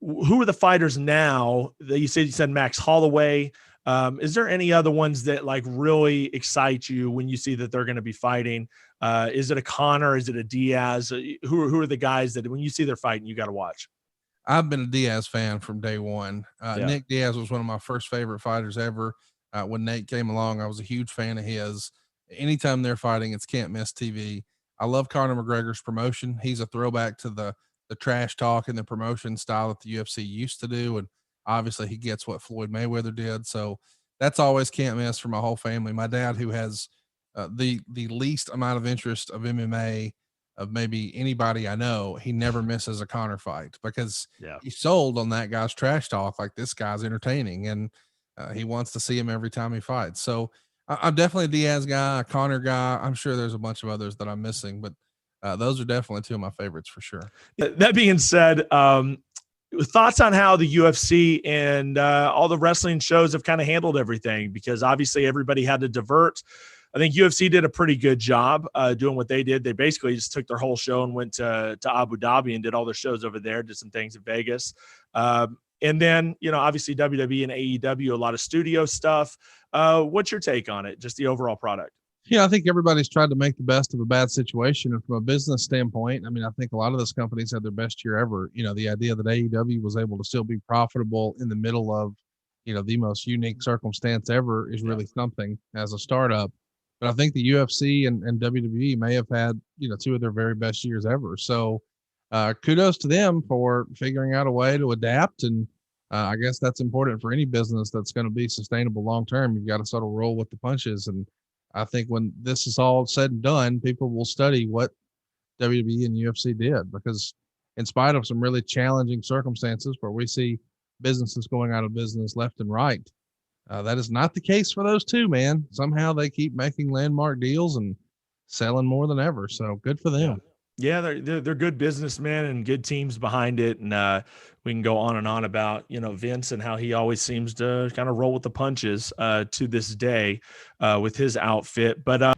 Who are the fighters now that you said Max Holloway? Is there any other ones that like really excite you when you see that they're going to be fighting? Is it a Conor? Is it a Diaz? Who are the guys that when you see they're fighting, you got to watch? I've been a Diaz fan from day one. Yeah. Nick Diaz was one of my first favorite fighters ever. When Nate came along, I was a huge fan of his. Anytime they're fighting, it's can't miss TV. I love Conor McGregor's promotion. He's a throwback to the trash talk and the promotion style that the UFC used to do, and obviously he gets what Floyd Mayweather did. So that's always can't miss for my whole family. My dad, who has the least amount of interest of MMA of maybe anybody I know, he never misses a Conor fight because he's sold on that guy's trash talk. Like, this guy's entertaining, and he wants to see him every time he fights. So I'm definitely a Diaz guy, a Conor guy. I'm sure there's a bunch of others that I'm missing, but those are definitely two of my favorites for sure. That being said, thoughts on how the UFC and all the wrestling shows have kind of handled everything, because obviously everybody had to divert. I think UFC did a pretty good job doing what they did. They basically just took their whole show and went to Abu Dhabi and did all their shows over there, did some things in Vegas. And then, obviously WWE and AEW, a lot of studio stuff. What's your take on it? Just the overall product? Yeah, I think everybody's tried to make the best of a bad situation. And from a business standpoint, I mean, I think a lot of those companies had their best year ever. The idea that AEW was able to still be profitable in the middle of, the most unique circumstance ever is really something as a startup. But I think the UFC and WWE may have had, two of their very best years ever. So kudos to them for figuring out a way to adapt. And I guess that's important for any business that's going to be sustainable long term. You've got to sort of roll with the punches. And I think when this is all said and done, people will study what WWE and UFC did, because in spite of some really challenging circumstances where we see businesses going out of business left and right, that is not the case for those two, man. Somehow they keep making landmark deals and selling more than ever. So good for them. Yeah, they're good businessmen and good teams behind it. And we can go on and on about, Vince and how he always seems to kind of roll with the punches to this day with his outfit. But